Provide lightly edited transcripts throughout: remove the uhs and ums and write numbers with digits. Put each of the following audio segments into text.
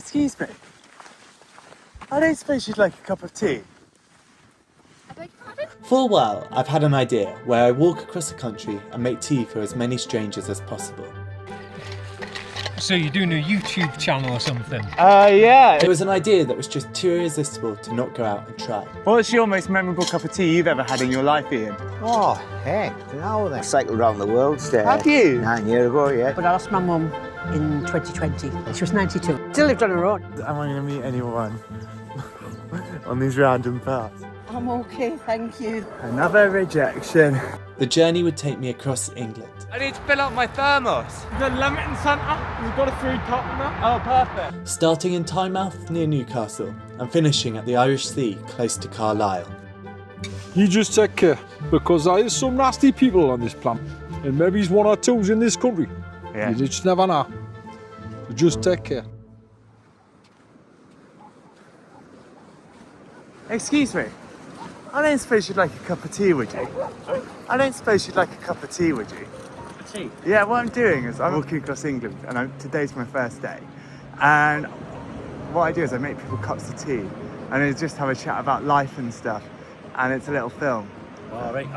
Excuse me. I don't suppose you'd like a cup of tea? I beg your pardon? For a while, I've had an idea where I walk across the country and make tea for as many strangers as possible. So you're doing a YouTube channel or something? Yeah. It was an idea that was just too irresistible to not go out and try. What's your most memorable cup of tea you've ever had in your life, Ian? Oh, heck, now then. I cycled around the world there. Have you? 9 years ago, yeah. But I lost my mum in 2020. She was 92. Still lived on her own. Am I going to meet anyone on these random paths? I'm okay, thank you. Another rejection. The journey would take me across England. I need to fill up my thermos. The Leamington Centre, you've got a food cup in there? Oh, perfect. Starting in Tynemouth near Newcastle and finishing at the Irish Sea close to Carlisle. You just take care, because there is some nasty people on this planet, and maybe it's one or two's in this country. Yeah. You just never know. So just take care. Excuse me. I don't suppose you'd like a cup of tea, would you? I don't suppose you'd like a cup of tea, would you? Tea? Yeah, what I'm doing is I'm walking across England and today's my first day. And what I do is I make people cups of tea and I just have a chat about life and stuff. And it's a little film. All right,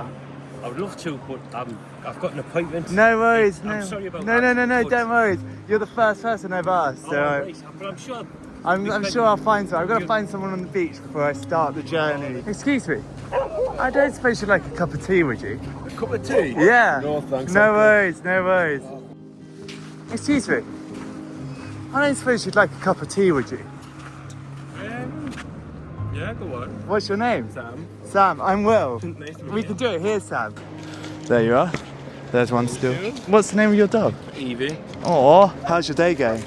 I would love to, but I've got an appointment. No worries, no. I'm sorry about no, that. No, but- don't worry. You're the first person I've asked. So Right, but I'm sure. I'm sure I'll find someone. I've got to find someone on the beach before I start the journey. Excuse me. I don't suppose you'd like a cup of tea, would you? A cup of tea? Yeah. No, thanks. No worries, no worries. Excuse me. I don't suppose you'd like a cup of tea, would you? Yeah, go on. What's your name? Sam. Sam, I'm Will. Nice to meet We can do it. Here's Sam. There you are. There's one still. What's the name of your dog? Evie. Oh, how's your day going?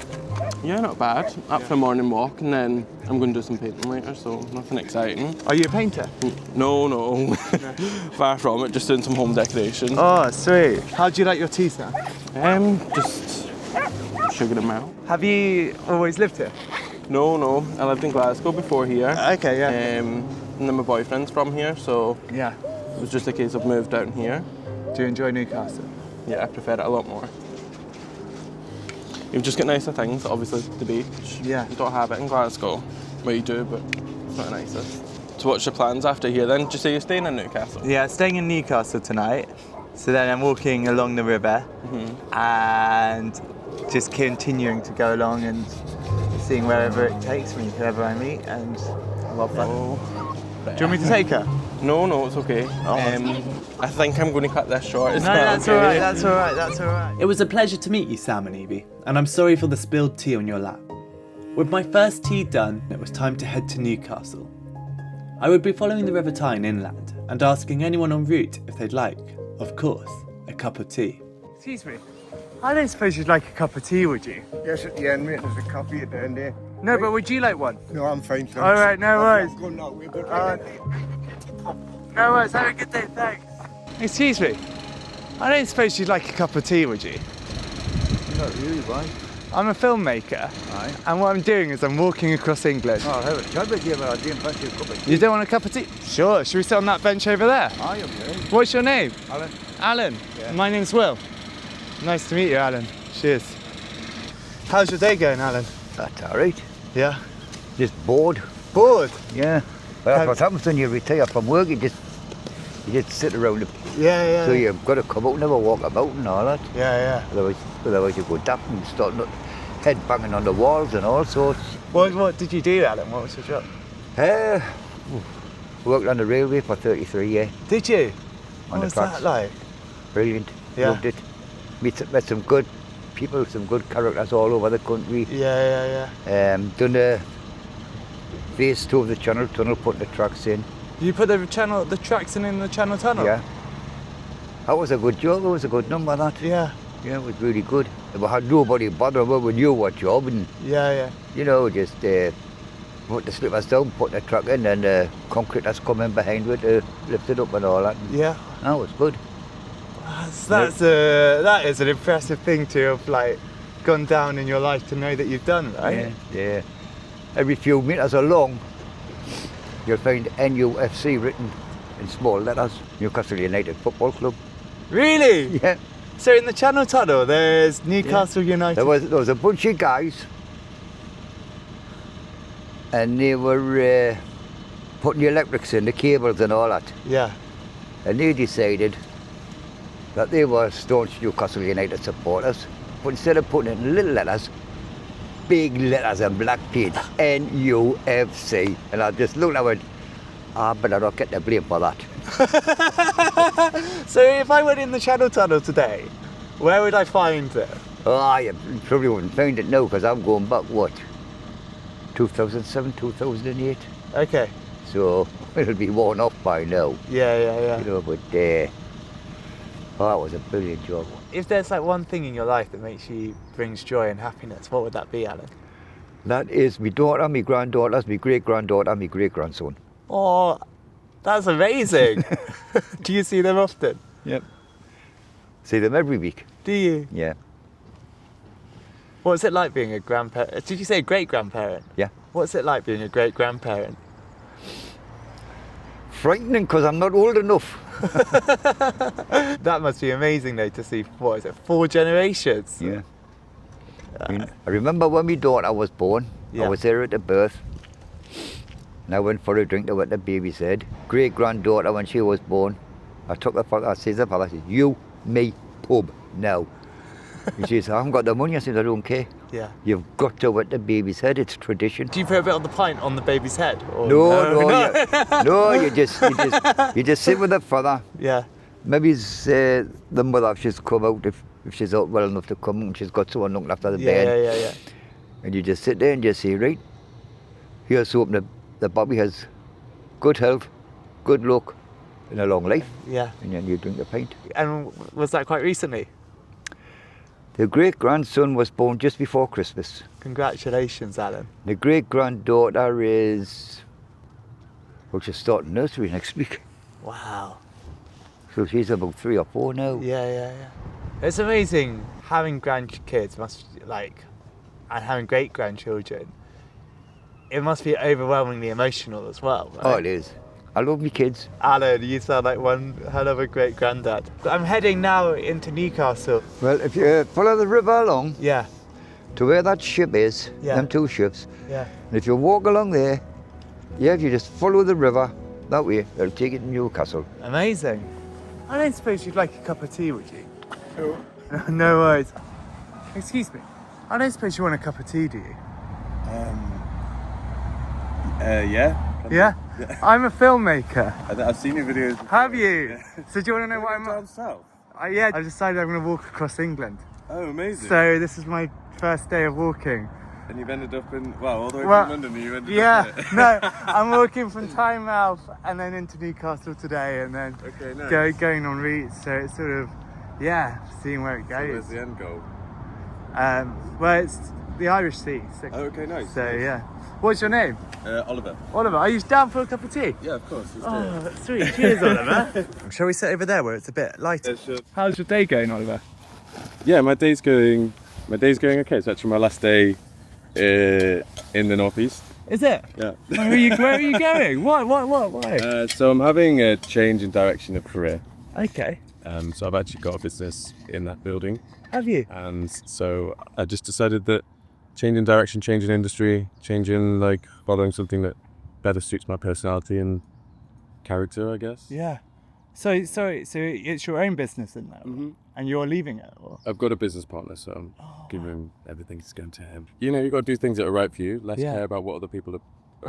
Yeah, not bad. Up for a morning walk and then I'm going to do some painting later, so nothing exciting. Are you a painter? No. Far from it, just doing some home decorations. Oh, sweet. How do you like your tea, Sam? Just sugared them out. Have you always lived here? No. I lived in Glasgow before here. Okay, yeah. And then my boyfriend's from here, so Yeah. it was just a case of moved down here. Do you enjoy Newcastle? Yeah, I prefer it a lot more. You've just got nicer things, obviously, the beach. Yeah. You don't have it in Glasgow. Well, you do, but it's not the nicest. So what's your plans after here then? Did you say you're staying in Newcastle? Yeah, staying in Newcastle tonight. So then I'm walking along the river and just continuing to go along and seeing wherever it takes me, whoever I meet, and I love that. Oh. Do you want me to take her? No, it's okay. I think I'm going to cut this short. Is that that's okay? alright, that's alright. It was a pleasure to meet you, Sam and Evie, and I'm sorry for the spilled tea on your lap. With my first tea done, it was time to head to Newcastle. I would be following the River Tyne inland and asking anyone en route if they'd like, of course, a cup of tea. Excuse me. I don't suppose you'd like a cup of tea, would you? Yes, at the end, mate, there's a coffee at the end there. No, but would you like one? No, I'm fine, thanks. Alright, no worries. Good now, we're good. No worries, have a good day, thanks. Excuse me. I don't suppose you'd like a cup of tea, would you? Not really, why? I'm a filmmaker. Aye. And what I'm doing is I'm walking across England. I'll have a chat with you, but I didn't fancy a cup of tea. You don't want a cup of tea? Sure, should we sit on that bench over there? I am, yeah. What's your name? Alan. Alan. Yeah. My name's Will. Nice to meet you, Alan. Cheers. How's your day going, Alan? That's all right. Yeah. Just bored. Bored? Yeah. Well, that's what happens when you retire from work. You just sit around. Yeah. So you've got to come out and have a walk about and all that. Yeah. Otherwise you go daft and start head banging on the walls and all sorts. What did you do, Alan? What was your job? Worked on the railway for 33 years. Did you? On What the was tracks. that like? Brilliant. Yeah. Loved it. Met some good people, some good characters all over the country. Yeah. Done a phase 2 of the Channel Tunnel, putting the tracks in. You put the tracks in the Channel Tunnel? Yeah. That was a good job. It was a good number, that. Yeah. Yeah, it was really good. We had nobody bothering us. We knew what job, and Yeah. just put the slippers down, put the truck in, and the concrete that's coming behind it to lift it up and all that. Yeah. That was good. That is an impressive thing to have gone down in your life to know that you've done, right? Yeah. Every few metres along, you'll find NUFC written in small letters. Newcastle United Football Club. Really? Yeah. So in the Channel Tunnel, there's Newcastle United. There was a bunch of guys and they were putting the electrics in, the cables and all that. Yeah. And they decided that they were staunch Newcastle United supporters, but instead of putting it in little letters, big letters in black paint, NUFC. And I just looked and I went, I better not get the blame for that. So if I went in the Channel Tunnel today, where would I find it? Oh, you probably wouldn't find it now because I'm going back, what, 2007, 2008? Okay. So it'll be worn off by now. Yeah. You know, but oh, that was a brilliant job. If there's like one thing in your life that brings joy and happiness, what would that be, Alan? That is my daughter, my granddaughter, my great-granddaughter, and my great-grandson. Oh, that's amazing. Do you see them often? Yep. See them every week. Do you? Yeah. What's it like being a grandparent? Did you say great-grandparent? Yeah. What's it like being a great-grandparent? Frightening because I'm not old enough. That must be amazing though to see, 4 generations? Yeah. I remember when my daughter was born, I was there at the birth. And I went for a drink to what the baby said. Great-granddaughter, when she was born, I took her father, I said, you, me, pub, now. And she said, I haven't got the money. I said, I don't care. Yeah. You've got to what the baby said, it's tradition. Do you put a bit of the pint on the baby's head? Or No, you just sit with the father. Yeah. Maybe it's the mother, if she's come out, if she's out well enough to come, and she's got someone looking after the bed. Yeah. And you just sit there and just say, right, here's hoping the Bobby has good health, good luck, and a long life. Yeah. And then you drink the pint. And was that quite recently? The great-grandson was born just before Christmas. Congratulations, Alan. The great-granddaughter is, well, she's starting nursery next week. Wow. So she's about 3 or 4 now. Yeah. It's amazing having grandkids and having great-grandchildren. It must be overwhelmingly emotional as well, right? Oh, it is. I love me kids. Alan, you sound like one hell of a great granddad. I'm heading now into Newcastle. Well, if you follow the river along to where that ship is, them 2 ships, Yeah. and if you walk along there, if you just follow the river that way, it'll take you to Newcastle. Amazing. I don't suppose you'd like a cup of tea, would you? Sure. No worries. Excuse me. I don't suppose you want a cup of tea, do you? Yeah. Yeah? I'm a filmmaker. I've seen your videos. Have you? So do you want to know what I'm... Down south? Yeah, I decided I'm going to walk across England. Oh, amazing. So this is my first day of walking. And you've ended up in, all the way from London, you ended up there. No, I'm walking from Tynemouth and then into Newcastle today and then going on routes. So it's sort of, seeing where it goes. So where's the end goal? Well, it's the Irish Sea. So, okay, nice. So, yeah. What's your name? Oliver. Oliver, are you down for a cup of tea? Yeah, of course. Oh, sweet. Cheers, Oliver. Shall we sit over there where it's a bit lighter? Yeah, sure. How's your day going, Oliver? Yeah, my day's going okay. It's actually my last day in the northeast. Is it? Yeah. Where are you going? Why? So I'm having a change in direction of career. Okay. So I've actually got a business in that building. Have you? And so I just decided that changing direction, changing industry, following something that better suits my personality and character, I guess. Yeah. So it's your own business in there, and you're leaving it? Or? I've got a business partner, so I'm giving him everything that's going to him. You've got to do things that are right for you. Less care about what other people are.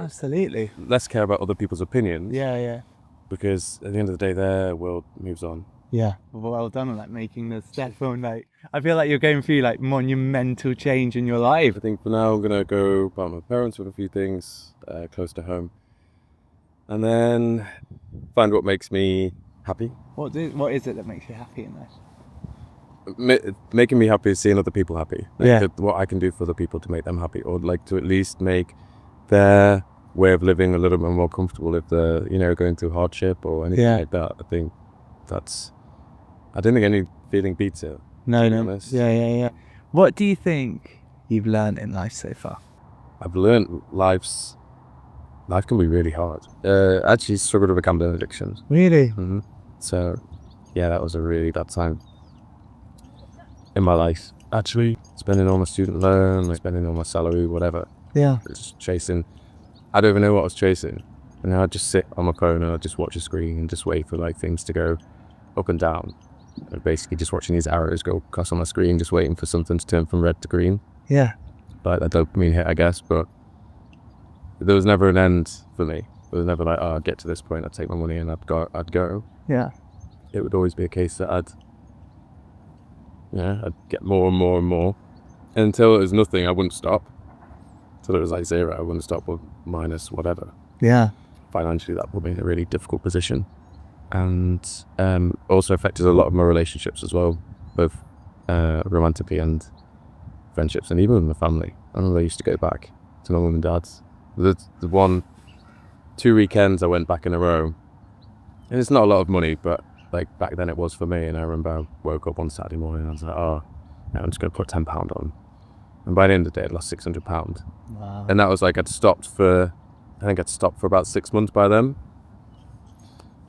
Absolutely. Less care about other people's opinions. Yeah. Because at the end of the day, their world moves on. Yeah. Well done on making the step on. I feel like you're going through monumental change in your life. I think for now I'm gonna go by my parents with a few things close to home, and then find what makes me happy. What is it that makes you happy in this? Making me happy is seeing other people happy. Yeah. What I can do for other people to make them happy, or to at least make their way of living a little bit more comfortable if they're going through hardship or anything like that. I don't think any feeling beats it. No. Yeah. What do you think you've learned in life so far? I've learned life can be really hard. Actually struggled with a gambling addiction. Really? Mm-hmm. So, that was a really bad time in my life. Actually, spending all my student loan, spending all my salary, whatever. Yeah. Just chasing I don't even know what I was chasing. And I'd just sit on my phone and I'd just watch a screen and just wait for like things to go up and down. And basically just watching these arrows go across on my screen, just waiting for something to turn from red to green. Yeah. Like that dopamine hit, I guess, but there was never an end for me. It was never like, oh, I'd get to this point, I'd take my money and I'd go. Yeah. It would always be a case that I'd get more and more and more. And until it was nothing, I wouldn't stop. Until it was like zero, I wouldn't stop, or minus whatever. Yeah. Financially, that put me in a really difficult position. And also affected a lot of my relationships as well, both romantically and friendships, and even with my family. I remember I used to go back to my mum and dad's. The 2 weekends I went back in a row, and it's not a lot of money, but like back then it was for me. And I remember I woke up one Saturday morning and I was like, oh, I'm just going to put £10 on. And by the end of the day, I'd lost £600. Wow. And that was like, I'd stopped for about 6 months by then.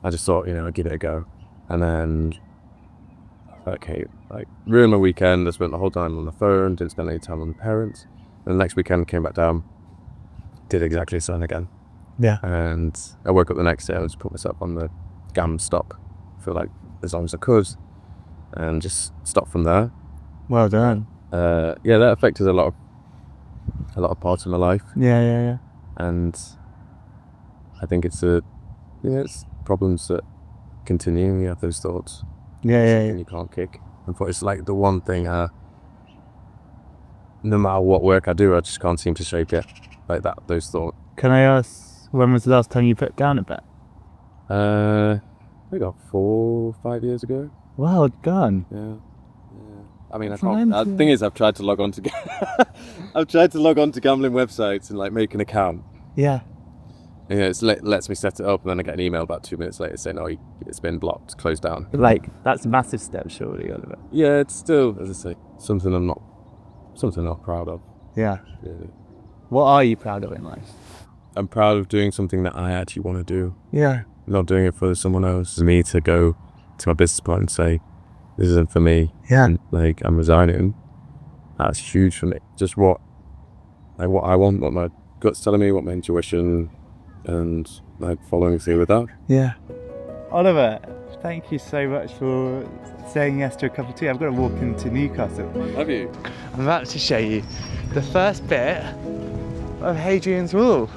I just thought, I'd give it a go. And then, okay, like, ruined my weekend. I spent the whole time on the phone, didn't spend any time on the parents. And the next weekend, came back down, did exactly the same again. Yeah. And I woke up the next day, I just put myself on the GAM stop for like as long as I could, and just stopped from there. Well done. That affected a lot of parts of my life. Yeah. And I think it's it's problems that continue. You have those thoughts. Yeah. And you can't kick. And it's like the one thing, no matter what work I do, I just can't seem to shake it. Like that, those thoughts. Can I ask, when was the last time you put down a bet? I got 4 or 5 years ago. Well done. Yeah. I mean, That's I can't. The thing is, I've tried to log on to gambling websites and like make an account. Yeah. And, it lets me set it up, and then I get an email about 2 minutes later saying, "Oh, it's been blocked, closed down." Like, that's a massive step, surely, Oliver. Yeah, it's still, as I say, something I'm not proud of. Yeah. Really. What are you proud of in life? I'm proud of doing something that I actually want to do. Yeah. Not doing it for someone else. For me to go to my business partner and say, this isn't for me. Yeah. And, like, I'm resigning. That's huge for me. Just what I want, what my gut's telling me, what my intuition, and like following through with that. Yeah. Oliver, thank you so much for saying yes to a cup of tea. I've got to walk into Newcastle. Have you? I'm about to show you the first bit of Hadrian's Wall.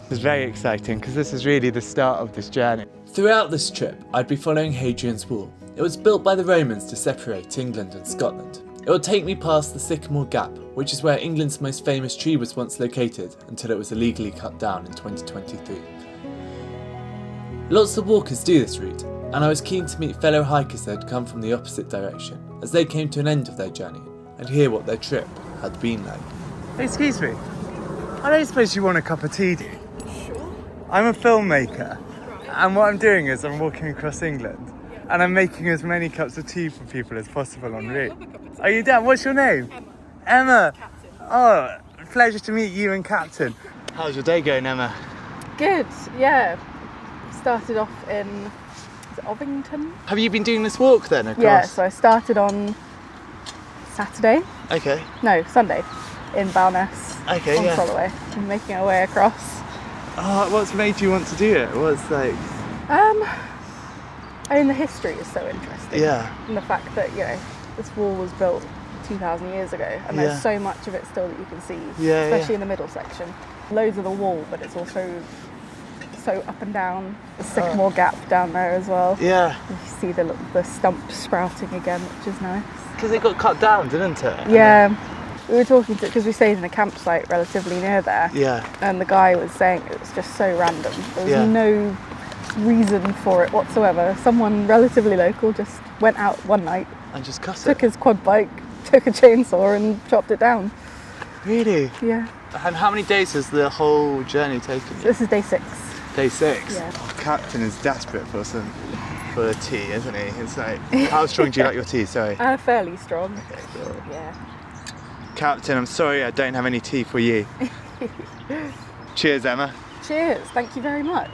It's very exciting because this is really the start of this journey. Throughout this trip, I'd be following Hadrian's Wall. It was built by the Romans to separate England and Scotland. It would take me past the Sycamore Gap, which is where England's most famous tree was once located until it was illegally cut down in 2023. Lots of walkers do this route, and I was keen to meet fellow hikers that had come from the opposite direction as they came to an end of their journey and hear what their trip had been like. Excuse me, I don't suppose you want a cup of tea, do you? Sure. I'm a filmmaker, and what I'm doing is I'm walking across England, and I'm making as many cups of tea for people as possible en route. Are you down? What's your name? Emma. Captain. Oh, pleasure to meet you and Captain. How's your day going, Emma? Good, yeah. Started off in, is it Ovington? Have you been doing this walk then across? Yeah, so I started on Saturday. Okay. No, Sunday in Bowness. Okay, on yeah. Soloway. I'm making our way across. Oh, what's made you want to do it? What's like... I mean, the history is so interesting. Yeah. And the fact that, this wall was built 2,000 years ago, and there's so much of it still that you can see, especially in the middle section. Loads of the wall, but it's also so up and down. The Sycamore Gap down there as well. Yeah. You see the stump sprouting again, which is nice. Because it got cut down, didn't it? Yeah. We were talking to, because we stayed in a campsite relatively near there. Yeah. And the guy was saying it was just so random. There was no reason for it whatsoever. Someone relatively local just went out one night and just cut it. Took his quad bike, took a chainsaw and chopped it down. Really? Yeah. And how many days has the whole journey taken you? This is day 6. Day 6? Yeah. Oh, Captain is desperate for a tea, isn't he? It's like, how strong do you like your tea? Sorry. Fairly strong. Okay, cool. Yeah. Captain, I'm sorry I don't have any tea for you. Cheers, Emma. Cheers, thank you very much.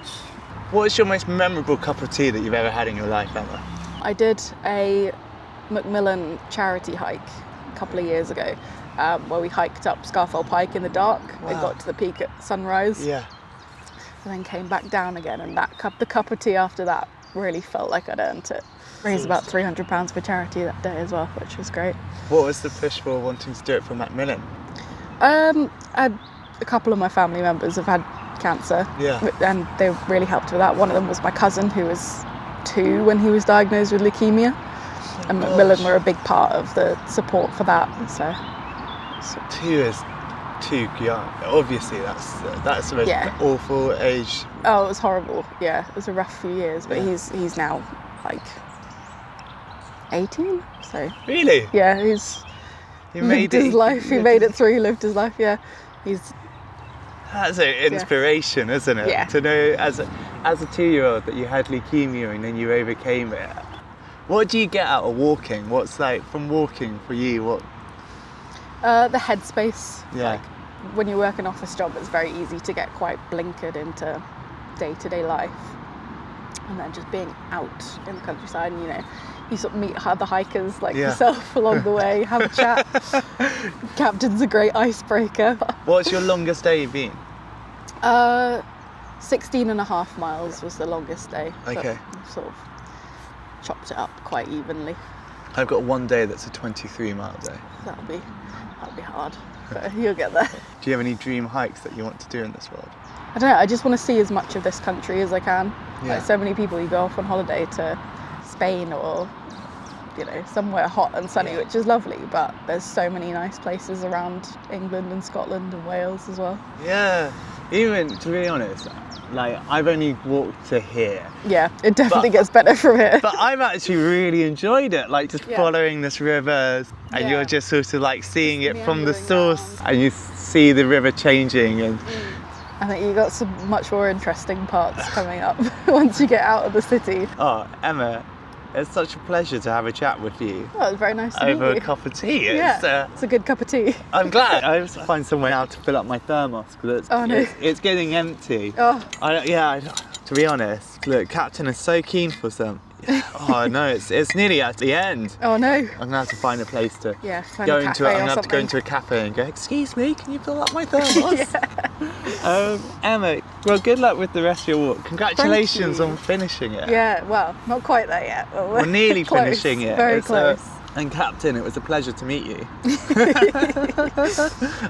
What's your most memorable cup of tea that you've ever had in your life, Emma? I did a Macmillan charity hike a couple of years ago, where we hiked up Scarfell Pike in the dark and got to the peak at sunrise. Yeah. And then came back down again, and the cup of tea after that really felt like I'd earned it. Raised about £300 for charity that day as well, which was great. What was the push for wanting to do it for Macmillan? A couple of my family members have had cancer, and they really helped with that. One of them was my cousin, who was 2 when he was diagnosed with leukemia, and Macmillan were a big part of the support for that. So 2 is too young. Obviously, that's the most awful age. Oh, it was horrible. Yeah, it was a rough few years, but he's now like 18. So really, he lived his life. He made it through. He lived his life. Yeah, that's an inspiration, isn't it? Yeah. To know as a 2-year-old that you had leukemia and then you overcame it. What do you get out of walking? What's like from walking for you? What? The headspace. Yeah. Like, when you work an office job, it's very easy to get quite blinkered into day-to-day life, and then just being out in the countryside, and you sort of meet other hikers like yourself along the way, have a chat. Captain's a great icebreaker. What's your longest day you've been? 16.5 miles was the longest day. Okay. But sort of chopped it up quite evenly. I've got one day that's a 23-mile day. That'll be hard, but you'll get there. Do you have any dream hikes that you want to do in this world? I don't know, I just want to see as much of this country as I can. Yeah. Like so many people, you go off on holiday to Spain or somewhere hot and sunny, which is lovely, but there's so many nice places around England and Scotland and Wales as well. Yeah, even to be honest, like I've only walked to here. Yeah, it definitely gets better from here. But I've actually really enjoyed it, like just following this river, and you're just sort of like seeing it from the source, and you see the river changing. And I think you got some much more interesting parts coming up once you get out of the city. Oh, Emma, it's such a pleasure to have a chat with you. Oh, it's very nice to meet you. Over a cup of tea. It's a good cup of tea. I'm glad. I have to find somewhere now to fill up my thermos because it's getting empty. Oh. To be honest, look, Captain is so keen for some. Oh no, it's nearly at the end. Oh no. I'm gonna have to find a place to go into. I'm gonna have to go into a cafe and go, excuse me, can you fill up my thermos? Emma, well, good luck with the rest of your walk. Congratulations on finishing it. Yeah, well, not quite there yet. But we're nearly finishing it. Very close. And Captain, it was a pleasure to meet you.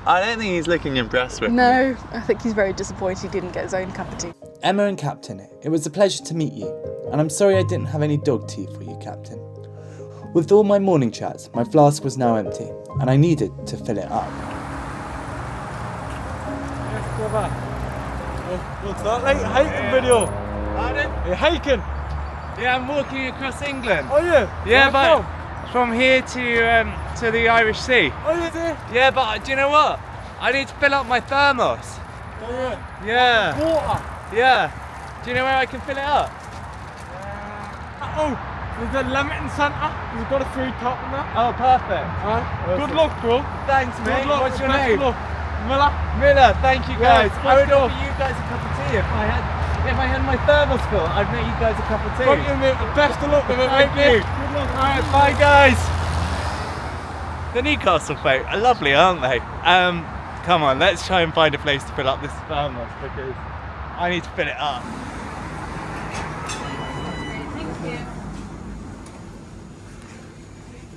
I don't think he's looking impressed with me. No, I think he's very disappointed he didn't get his own cup of tea. Emma and Captain, it was a pleasure to meet you, and I'm sorry I didn't have any dog tea for you, Captain. With all my morning chats, my flask was now empty, and I needed to fill it up. Yes, brother. What's that, like hiking video? Pardon? You're hiking? Yeah, I'm walking across England. Oh yeah? Yeah, but from here to the Irish Sea. Oh, you do? Yeah, but do you know what? I need to fill up my thermos. Oh yeah? Yeah. Water? Yeah. Do you know where I can fill it up? Oh, there's a limiting centre. We've got a food top in there. Oh, perfect. Good luck, bro. Thanks, mate. Good luck. What's your name? Luck. Miller. Miller, thank you guys. Yeah, I would offer you guys a cup of tea if I had my thermos full. I'd make you guys a cup of tea. Thank you, mate. Best of luck with it, Thank mate. you. Good luck. Alright, bye guys. The Newcastle folk are lovely, aren't they? Come on, let's try and find a place to fill up this thermos because I need to fill it up.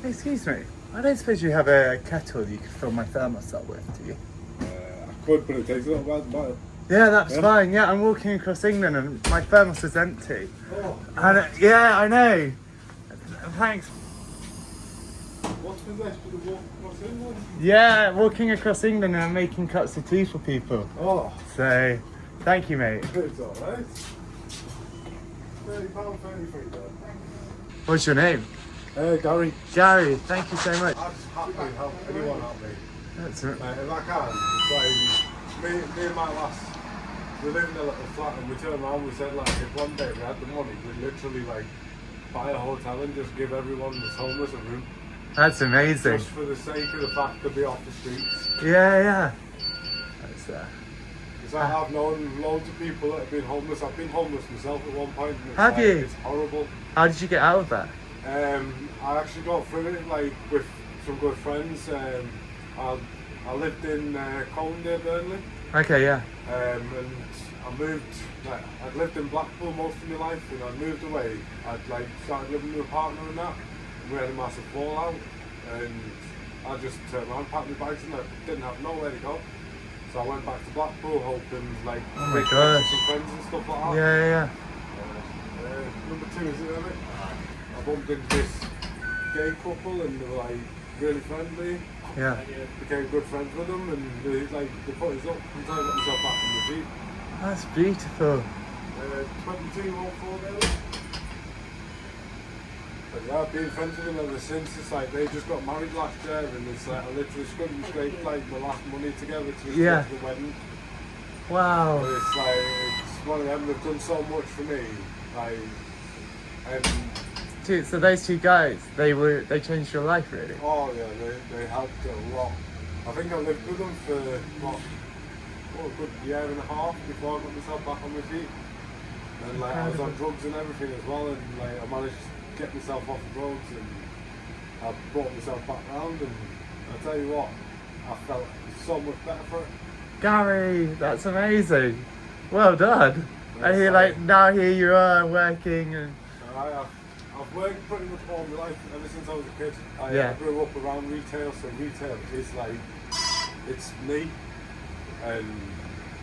Excuse me, I don't suppose you have a kettle you could fill my thermos up with, do you? I could, but it takes a little while. Yeah, that's fine. Yeah, I'm walking across England and my thermos is empty. Oh. And I know. Thanks. What's the rest of the walk across England? Yeah, walking across England and making cups of tea for people. Oh. So, thank you, mate. It's alright. £30.33 there. What's your name? Gary. Gary, thank you so much. I'm just happy to help anyone help me. That's it. If I can, it's like me and my lass, we live in a little flat and we turned around, we said like if one day we had the money, we'd literally like buy a hotel and just give everyone that's homeless a room. That's amazing. Just for the sake of the fact to be off the streets. Yeah. That's Because I have known loads of people that have been homeless. I've been homeless myself at one point. And it's have you? It's horrible. How did you get out of that? I actually got through it like with some good friends. I lived in Colindale, Burnley. Okay, yeah. And I moved, I'd lived in Blackpool most of my life, and I moved away. I'd started living with a partner and that, and we had a massive fallout, and I just turned around, packed my bags, and I didn't have nowhere to go. So I went back to Blackpool hoping oh my gosh, some friends and stuff like that. Yeah. Number 2, is it, isn't it? I bumped into this gay couple, and they were really friendly. Yeah. Became good friends with them, and they put us up until I got myself back on my feet. That's beautiful. 22 or 4 days. But yeah, I've been friends with them ever since. It's they just got married last year, and it's I literally scraped the last money together to the wedding. Wow. But it's one of them. They've done so much for me. So those 2 guys, they changed your life really? Oh yeah, they helped a lot. I think I lived with them for a good year and a half before I got myself back on my feet. And I was on drugs and everything as well, and I managed to get myself off the roads, and I brought myself back round, and I tell you what, I felt so much better for it. Gary, that's amazing. Well done. I hear now here you are working and I've worked pretty much all my life ever since I was a kid. I grew up around retail, so retail is it's me, and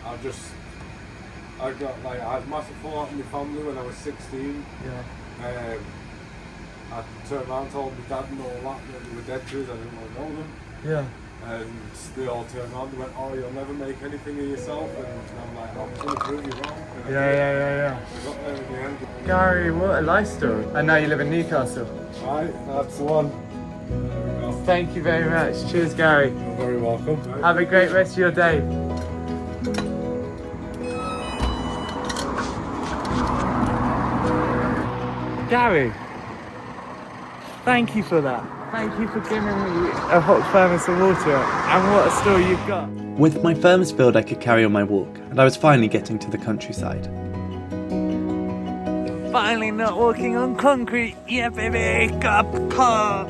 I had massive fallout in my family when I was 16. Yeah. I turned around and told my dad and all that they were dead to us, I didn't want to know them. Yeah. And they all turned around and went, oh, you'll never make anything of yourself, and I'm like, I'm going to prove you wrong. And Yeah. I got there in the end. Gary, what a life story. And now you live in Newcastle. Right, that's the one. Thank you very much. Cheers, Gary. You're very welcome. Have a great rest of your day. Gary, thank you for that. Thank you for giving me a hot thermos of water, and what a story you've got. With my thermos filled, I could carry on my walk, and I was finally getting to the countryside. Finally not walking on concrete. Yeah, baby, got a car.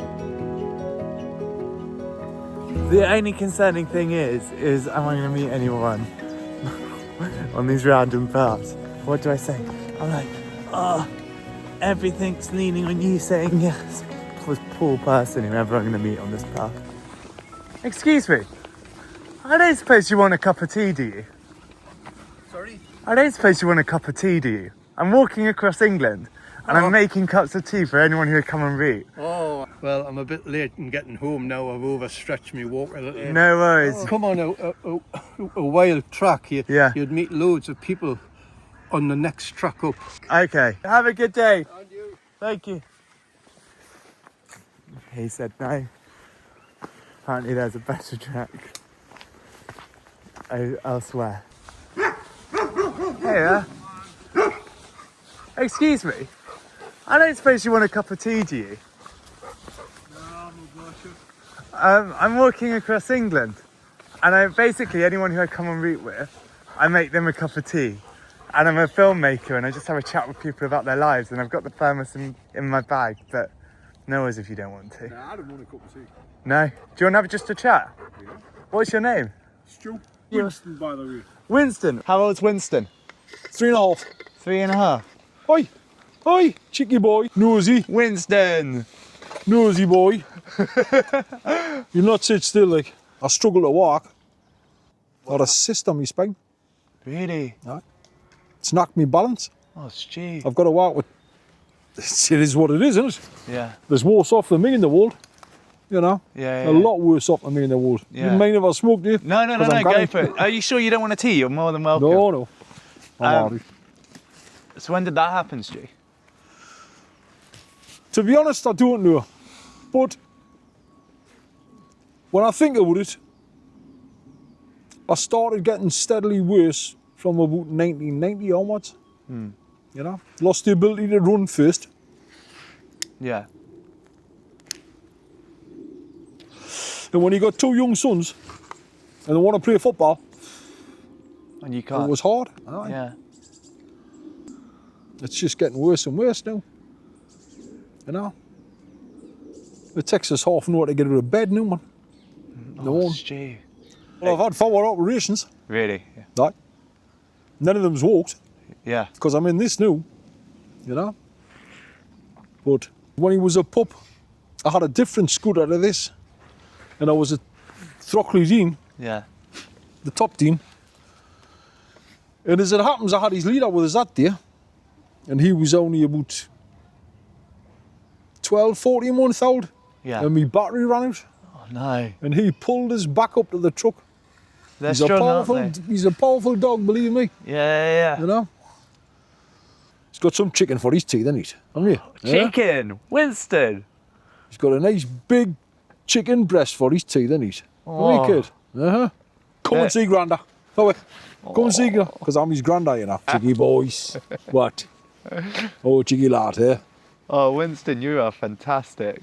The only concerning thing is am I going to meet anyone on these random paths? What do I say? I'm like, oh, everything's leaning on you saying yes. This poor person, whoever I'm going to meet on this path. Excuse me. I don't suppose you want a cup of tea, do you? Sorry? I don't suppose you want a cup of tea, do you? I'm walking across England and I'm making cups of tea for anyone who come and meet. Oh, well, I'm a bit late in getting home now. I've overstretched my walk a little. No worries. Oh, come on, a wild track. You'd meet loads of people on the next track up. Okay. Have a good day. And you. Thank you. He said no. Apparently there's a better track elsewhere. Hey, excuse me. I don't suppose you want a cup of tea, do you? No, I'm I'm walking across England, and basically anyone who I come and meet with, I make them a cup of tea. And I'm a filmmaker, and I just have a chat with people about their lives, and I've got the thermos in my bag, but no worries if you don't want to. No, I don't want a cup of tea. No? Do you want to have just a chat? Yeah. What's your name? Stu. Winston, by the way. Winston. How old's Winston? 3.5. 3.5. Oi! Oi! Cheeky boy. Nosy. Winston. Nosy boy. You'll not sit still, like. I struggle to walk. Got a cyst on my spine. Really? Right. It's knocked me balance. Oh, gee. I've got to walk with... It is what it is, isn't it? Yeah. There's worse off than me in the world. You know? Yeah. A lot worse off than me in the world. Yeah. You mind if I smoke, do you? No, go for it. Are you sure you don't want a tea? You're more than welcome. No. I'm alright. So when did that happen, Stu? To be honest, I don't know. But when I think about it, I started getting steadily worse from about 1990 onwards. You know? Lost the ability to run first. Yeah. And when you got 2 young sons and they want to play football, and you can't. It was hard. Yeah. It's just getting worse and worse now. You know? It takes us half an hour to get out of bed now, man. No one. Stu. Well, I've had 4 operations. Really? Yeah. Right. None of them's walked. Yeah. Because I'm in this now, you know. But when he was a pup, I had a different scooter to this. And I was a Throckley Dean, Yeah. the top Dean. And as it happens, I had his leader with us that day. And he was only about 12, 14 months old. Yeah. And my battery ran out. Oh no. And he pulled us back up to the truck. They're strong, aren't they? He's a powerful dog, believe me. Yeah. You know? He's got some chicken for his teeth, hasn't he? Haven't you? Chicken, yeah? Winston. He's got a nice big chicken breast for his teeth, hasn't he? Oh. Haven't he, kid? Come and see Granda. Come and see Granda, because I'm his granda, you know. Chicky boys. What? Oh, chicky lad, eh? Oh, Winston, you are fantastic.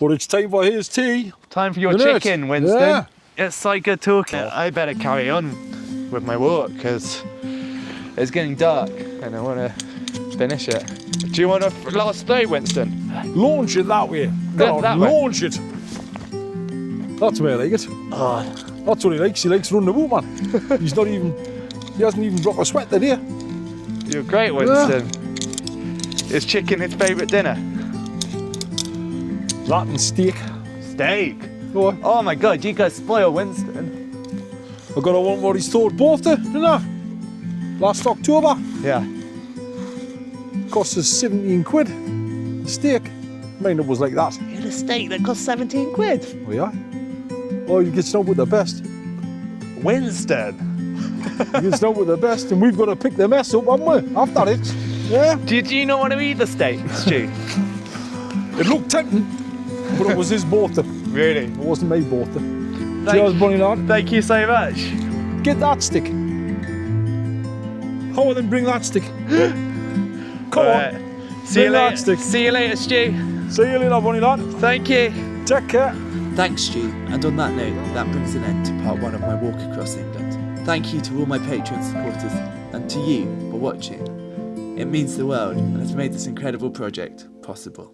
But it's time for his tea. Time for your chicken, Winston. Yeah. It's so good talking. I better carry on with my walk because it's getting dark and I want to finish it. Do you want a last throw, Winston? Launch it that way. That way. Launch it. That's where I like it. Oh. That's what he likes. He likes running the boot, man. He hasn't even dropped a sweat today. You're great, Winston. Is chicken his favourite dinner? That and steak. Steak? Oh my God, you guys spoil Winston. I got a one what he's thought both, didn't I? Last October. Yeah. Cost us 17 quid. Steak. Mine it was like that. You had a steak that cost 17 quid? Oh yeah. Oh, you get snow with the best. Winston. You get snow with the best, and we've got to pick the mess up, haven't we? After it. Yeah. Do you not want to eat the steak, Stu? It looked tempting, but it was his birthday. Really? It wasn't my birthday. Cheers, bunny lad. Thank you so much. Get that stick. How then bring that stick? Come on. See you Bring that later. stick. See you later, Stu. See you later, bunny lad. Thank you. Take care. Thanks, Stu. And on that note, that brings an end to part 1 of my walk across England. Thank you to all my Patreon supporters and to you for watching. It means the world and has made this incredible project possible.